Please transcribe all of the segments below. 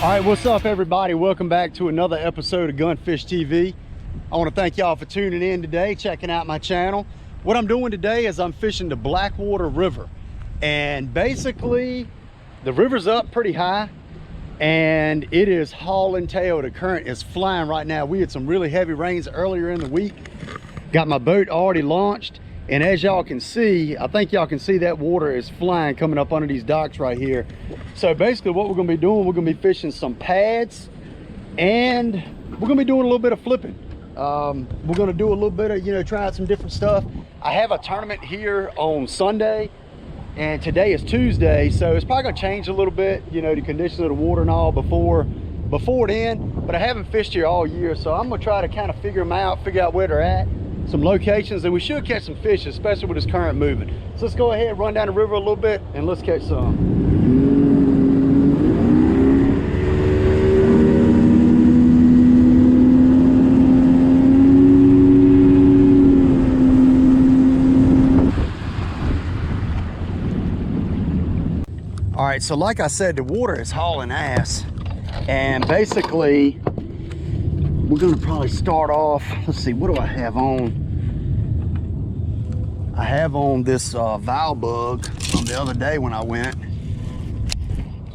All right, what's up everybody? Welcome back to another episode of Gunfish TV. I want to thank y'all for tuning in today, checking out my channel. What I'm doing today is I'm fishing the Blackwater River. And basically, the river's up pretty high and it is hauling tail. The current is flying right now. We had some really heavy rains earlier in the week. Got my boat already launched. And as y'all can see, I think y'all can see that water is flying coming up under these docks right here. So basically what we're gonna be doing, we're gonna be fishing some pads and we're gonna be doing a little bit of flipping. We're gonna do a little bit of, try out some different stuff. I have a tournament here on Sunday and today is Tuesday. So it's probably gonna change a little bit, the conditions of the water and all before then, but I haven't fished here all year. So I'm gonna try to kind of figure them out, figure out where they're at, some locations, and we should catch some fish, especially with this current moving. So let's go ahead, run down the river a little bit, and let's catch some. All right, so like I said, the water is hauling ass, and basically, we're gonna probably start off, let's see, what do I have on? I have on this Val bug from the other day when I went.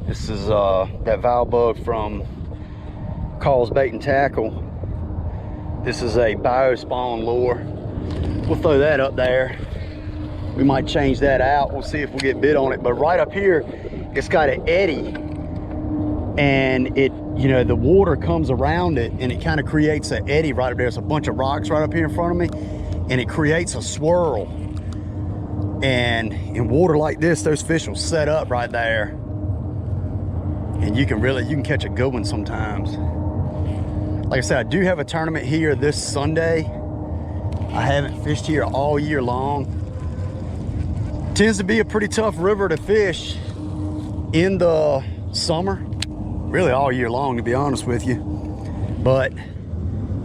This is that Val bug from Call's Bait and Tackle. This is a biospawn lure. We'll throw that up there. We might change that out. We'll see if we get bit on it. But right up here, it's got an eddy, and it, the water comes around it and it kind of creates an eddy right up there. There's a bunch of rocks right up here in front of me, and it creates a swirl. And in water like this, those fish will set up right there, and you can catch a good one sometimes. Like I said, I do have a tournament here this Sunday. I haven't fished here all year long. Tends to be a pretty tough river to fish in the summer, really all year long, to be honest with you, but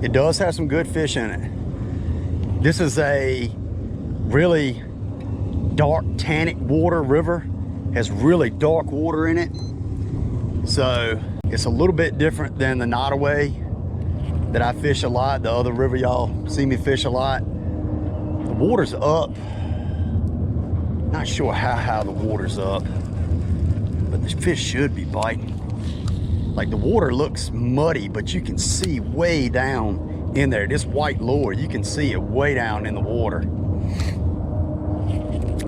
it does have some good fish in it. This is a really dark tannic water river, has really dark water in it, so it's a little bit different than the Nottoway that I fish a lot, the other river y'all see me fish a lot. The water's up, not sure how high the water's up, but the fish should be biting. Like, the water looks muddy, but you can see way down in there. This white lure, you can see it way down in the water.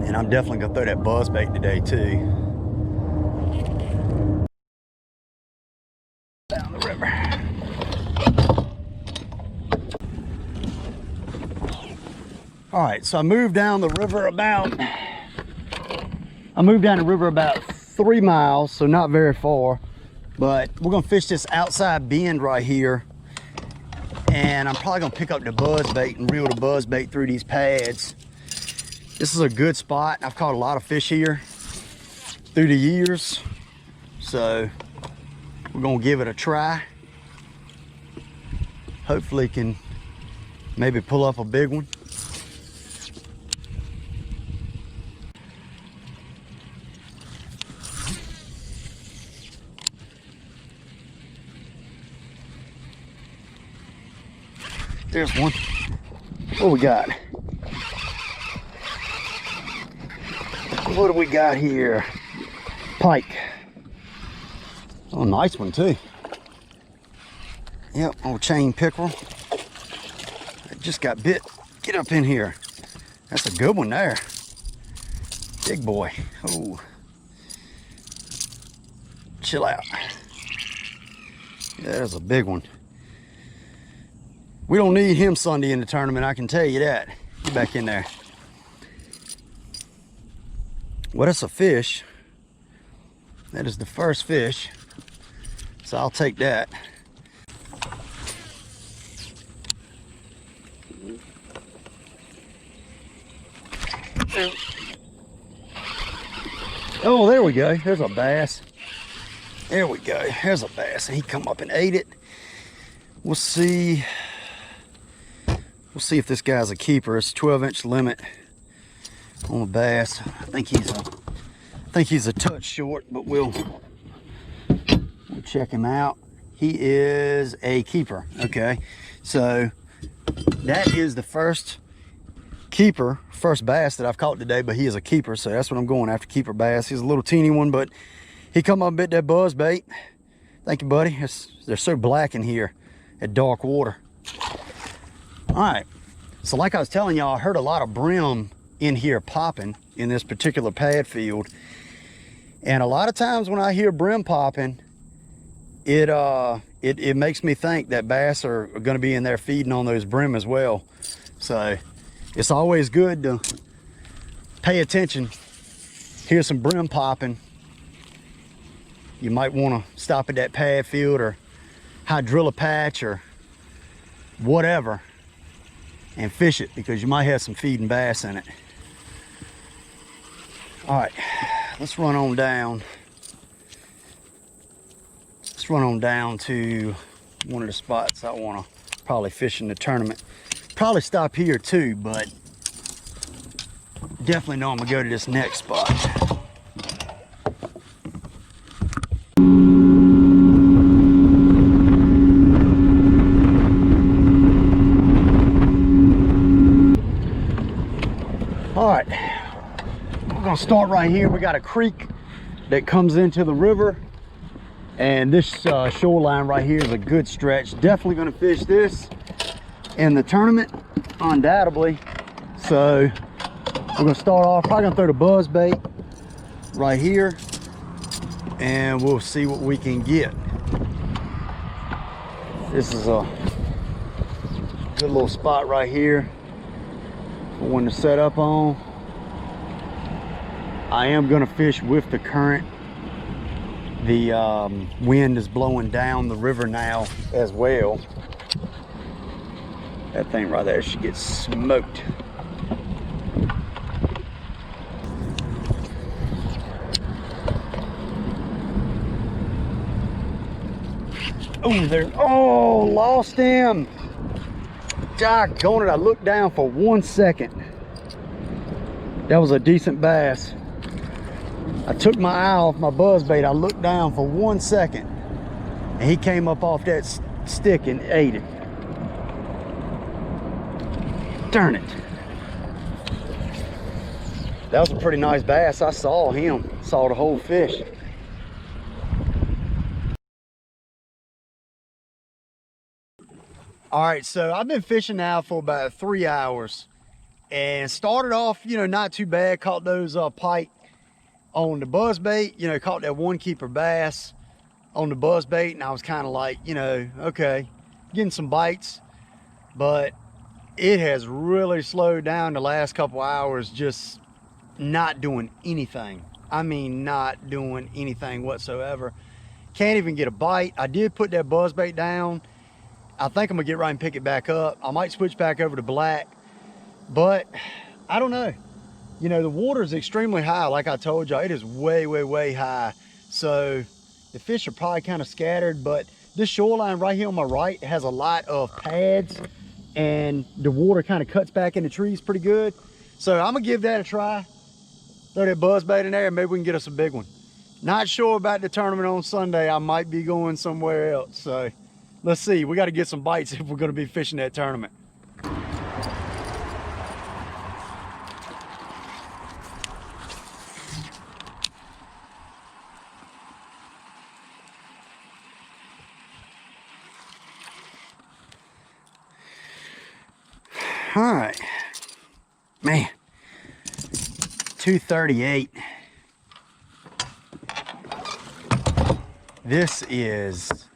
And I'm definitely gonna throw that buzz bait today too. Down the river. All right, so I moved down the river about 3 miles, so not very far. But we're gonna fish this outside bend right here, and I'm probably gonna pick up the buzz bait and reel the buzz bait through these pads. This is a good spot. I've caught a lot of fish here through the years, so we're gonna give it a try. Hopefully can maybe pull up a big one. There's one. What we got? What do we got here? Pike. Oh, nice one too. Yep, old chain pickerel. I just got bit. Get up in here. That's a good one there. Big boy. Oh. Chill out. Yeah, that's a big one. We don't need him Sunday in the tournament, I can tell you that. Get back in there. Well, that's a fish. That is the first fish. So I'll take that. Oh, there we go. There's a bass. There we go. There's a bass. He come up and ate it. We'll see. We'll see if this guy's a keeper. It's a 12-inch limit on the bass. I think he's a touch short, but we'll check him out. He is a keeper. Okay, so that is the first bass that I've caught today, but he is a keeper, so that's what I'm going after, keeper bass. He's a little teeny one, but he come up and bit that buzz bait. Thank you, buddy. They're so black in here at dark water. All right, so like I was telling y'all, I heard a lot of brim in here popping in this particular pad field, and a lot of times when I hear brim popping, it makes me think that bass are going to be in there feeding on those brim as well. So it's always good to pay attention. Hear some brim popping, you might want to stop at that pad field or drill a patch or whatever and fish it, because you might have some feeding bass in it. All right, let's run on down. Let's run on down to one of the spots I want to probably fish in the tournament. Probably stop here too, but definitely know I'm gonna go to this next spot. All right, we're gonna start right here. We got a creek that comes into the river, and this shoreline right here is a good stretch. Definitely gonna fish this in the tournament, undoubtedly. So we're gonna start off, probably gonna throw the buzz bait right here, and we'll see what we can get. This is a good little spot right here for one to set up on. I am gonna fish with the current. The wind is blowing down the river now as well. That thing right there should get smoked. Oh, there. Oh, lost him. Doggone it, I looked down for 1 second. That was a decent bass. I took my eye off my buzz bait. I looked down for 1 second, and he came up off that stick and ate it. Darn it. That was a pretty nice bass. I saw him, saw the whole fish. All right, so I've been fishing now for about 3 hours, and started off, you know, not too bad. Caught those pike on the buzz bait, you know, caught that one keeper bass on the buzz bait, and I was kind of like, you know, okay, getting some bites, but it has really slowed down the last couple hours, just not doing anything. I mean, not doing anything whatsoever. Can't even get a bite. I did put that buzz bait down. I think I'm gonna get right and pick it back up. I might switch back over to black, but I don't know. You know, the water is extremely high. Like I told y'all, it is way, way, way high. So the fish are probably kind of scattered, but this shoreline right here on my right has a lot of pads, and the water kind of cuts back in the trees pretty good. So I'm gonna give that a try. Throw that buzz bait in there, and maybe we can get us a big one. Not sure about the tournament on Sunday. I might be going somewhere else. So let's see. We got to get some bites if we're going to be fishing that tournament. All right, man, 238. This is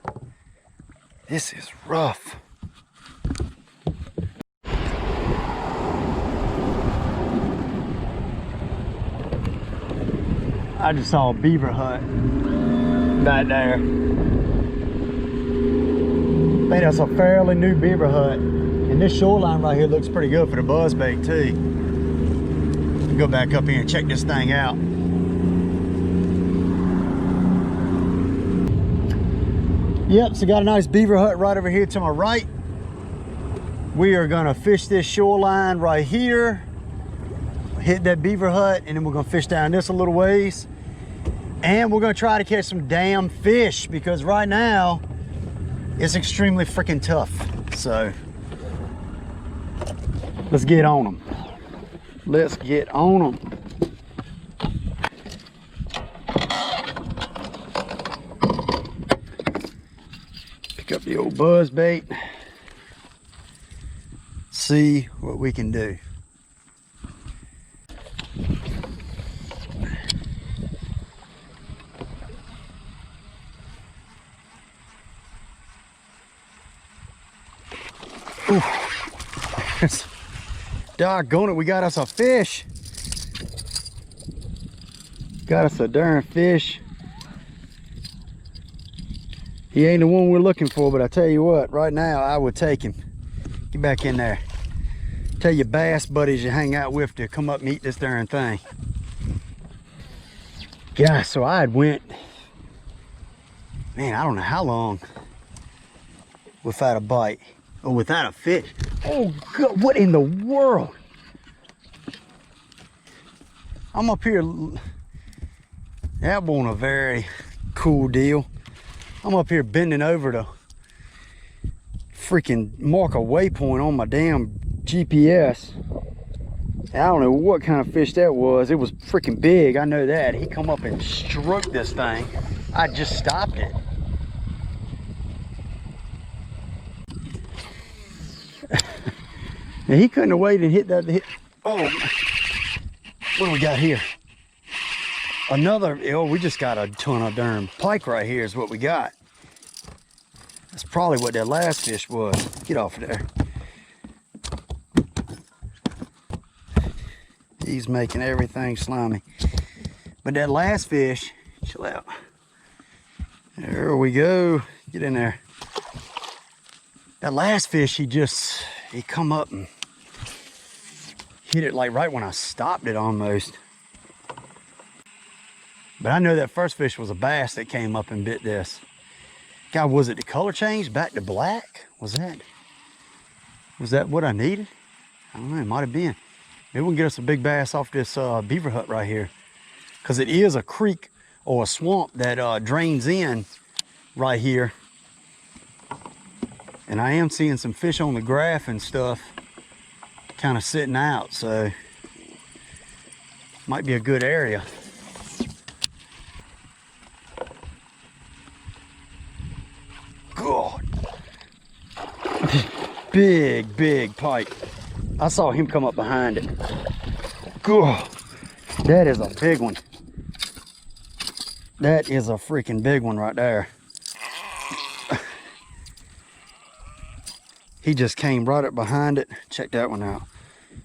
rough. I just saw a beaver hut back there. I think that's a fairly new beaver hut. And this shoreline right here looks pretty good for the buzz bait too. Go back up here and check this thing out. Yep, so got a nice beaver hut right over here to my right. We are gonna fish this shoreline right here, hit that beaver hut, and then we're gonna fish down this a little ways. And we're gonna try to catch some damn fish because right now it's extremely freaking tough. So let's get on them. Let's get on them. Pick up the old buzz bait. See what we can do. Doggone it, we got us a fish. Got us a darn fish. He ain't the one we're looking for, but I tell you what, right now I would take him. Get back in there. Tell your bass buddies you hang out with to come up and eat this darn thing. Yeah, so I had went, man, I don't know how long without a bite. Oh, without a fish. Oh, God, what in the world? I'm up here. That wasn't a very cool deal. I'm up here bending over to freaking mark a waypoint on my damn GPS. I don't know what kind of fish that was. It was freaking big, I know that. He come up and stroked this thing. I just stopped it. And he couldn't have waited and hit that. Oh, what do we got here? Another, oh, we just got a ton of darn pike right here is what we got. That's probably what that last fish was. Get off of there. He's making everything slimy. But that last fish, chill out. There we go. Get in there. That last fish, he come up and hit it like right when I stopped it almost. But I know that first fish was a bass that came up and bit this. God, was it the color change back to black? Was that what I needed? I don't know, it might have been. Maybe we can get us a big bass off this beaver hut right here. Because it is a creek or a swamp that drains in right here. And I am seeing some fish on the graph and stuff kind of sitting out, so might be a good area. God. Big pike. I saw him come up behind it. God. That is a big one. That is a freaking big one right there. He just came right up behind it. Check that one out.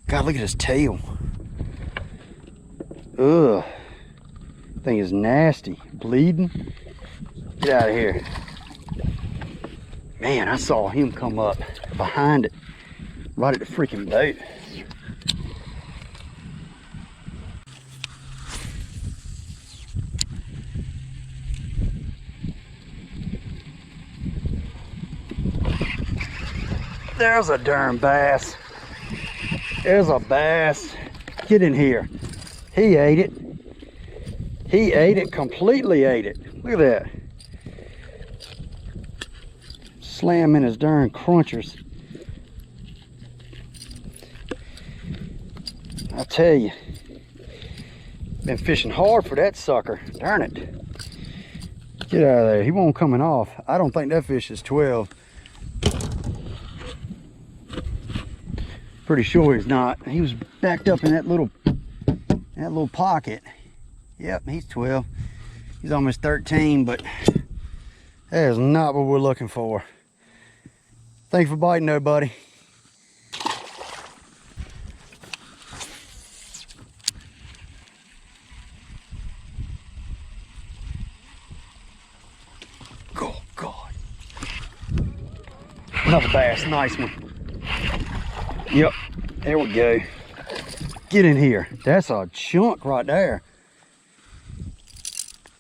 God, look at his tail. Ugh. Thing is nasty. Bleeding. Get out of here. Man, I saw him come up behind it. Right at the freaking boat. There's a darn bass. There's a bass. Get in here. He ate it. He ate it, completely ate it. Look at that. Slam in his darn crunchers. I tell you, been fishing hard for that sucker. Darn it. Get out of there. He won't coming off. I don't think that fish is 12. Pretty sure he's not. He was backed up in that little pocket. Yep, he's 12. He's almost 13, but that is not what we're looking for. Thanks for biting though, buddy. Oh, God. Another bass, nice one. Yep, there we go. Get in here. That's a chunk right there.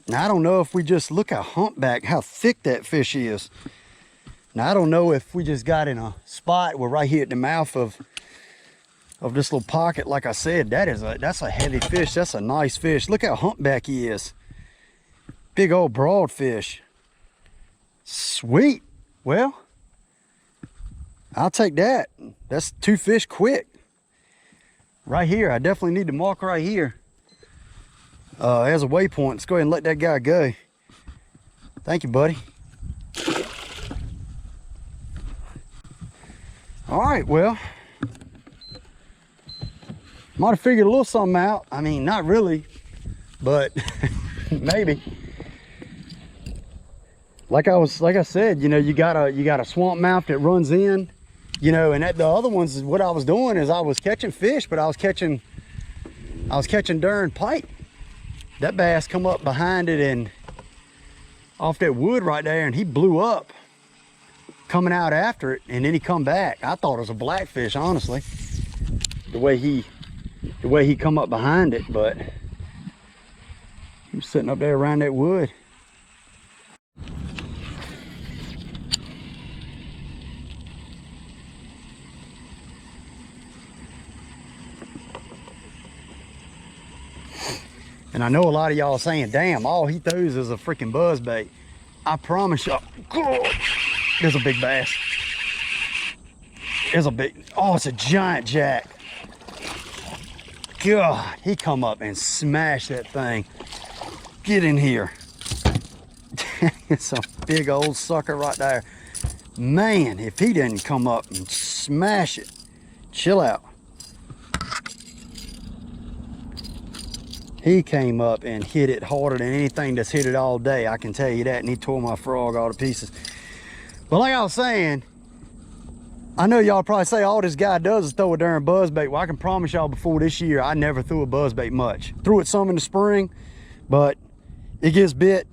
Now, I don't know if we just look at humpback, how thick that fish is. Now, I don't know if we just got in a spot where right here at the mouth of this little pocket, like I said, that's a heavy fish. That's a nice fish. Look how humpback he is. Big old broadfish. Sweet. Well, I'll take that. That's 2 fish quick. Right here, I definitely need to mark right here as a waypoint. Let's go ahead and let that guy go. Thank you, buddy. All right, well, might have figured a little something out. I mean, not really, but maybe. Like I said, you know, you got a swamp mouth that runs in, you know, and the other ones is what I was doing is I was catching fish, but I was catching darn pike. That bass come up behind it and off that wood right there, and he blew up coming out after it, and then he come back. I thought it was a blackfish, honestly, the way he come up behind it, but he was sitting up there around that wood. And I know a lot of y'all are saying, damn, all he throws is a freaking buzzbait. I promise y'all, there's a big bass. There's a big, oh, it's a giant jack. God, he come up and smashed that thing. Get in here. It's a big old sucker right there. Man, if he didn't come up and smash it, chill out. He came up and hit it harder than anything that's hit it all day, I can tell you that, and he tore my frog all to pieces. But like I was saying, I know y'all probably say all this guy does is throw a darn buzzbait. Well, I can promise y'all before this year, I never threw a buzzbait much. Threw it some in the spring, but it gets bit.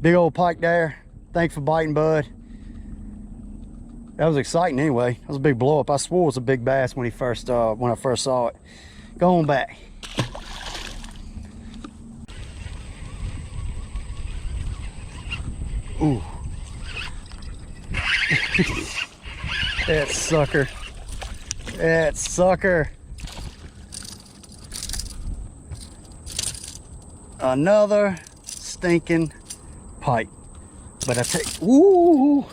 Big old pike there. Thanks for biting, bud. That was exciting anyway. That was a big blow up. I swore it was a big bass when I first saw it. Go on back. Ooh. That sucker. That sucker. Another stinking pike. But I take, ooh,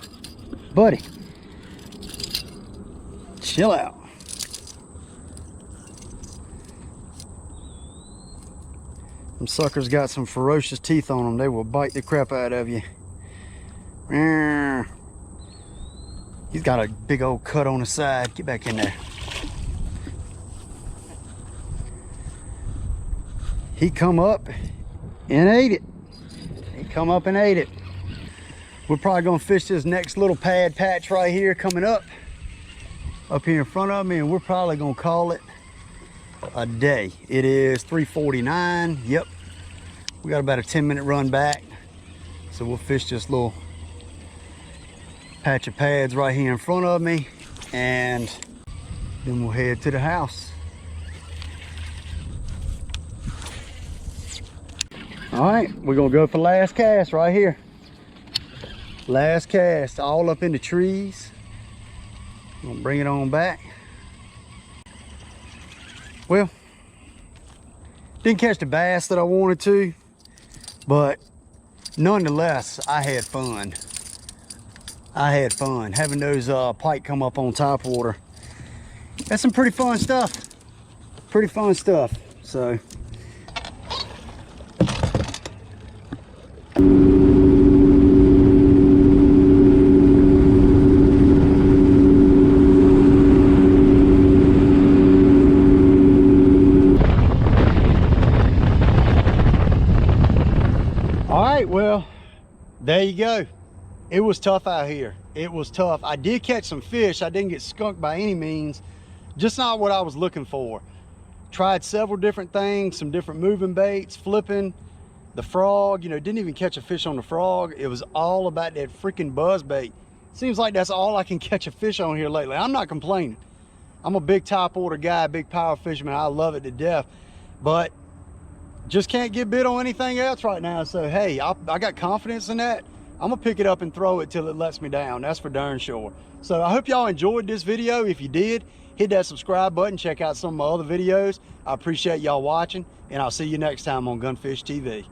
buddy. Chill out. Them suckers got some ferocious teeth on them. They will bite the crap out of you. He's got a big old cut on the side. Get back in there. He come up and ate it. He come up and ate it. We're probably gonna fish this next little patch right here coming up here in front of me, and we're probably gonna call it a day. It is 3:49. Yep. We got about a 10-minute run back. So we'll fish this little patch of pads right here in front of me, and then we'll head to the house. All right, we're gonna go for last cast right here. Last cast, all up in the trees. I'm gonna bring it on back. Well, didn't catch the bass that I wanted to, but nonetheless, I had fun. I had fun having those pike come up on top water. That's some pretty fun stuff. Pretty fun stuff. So. All right, well, there you go. It was tough out here. It was tough. I did catch some fish. I didn't get skunked by any means. Just not what I was looking for. Tried several different things, some different moving baits, flipping, the frog, you know, didn't even catch a fish on the frog. It was all about that freaking buzz bait. Seems like that's all I can catch a fish on here lately. I'm not complaining. I'm a big top order guy, big power fisherman. I love it to death, but just can't get bit on anything else right now. So, hey, I got confidence in that. I'm gonna pick it up and throw it till it lets me down. That's for darn sure. So I hope y'all enjoyed this video. If you did, hit that subscribe button, check out some of my other videos. I appreciate y'all watching, and I'll see you next time on Gunfish TV.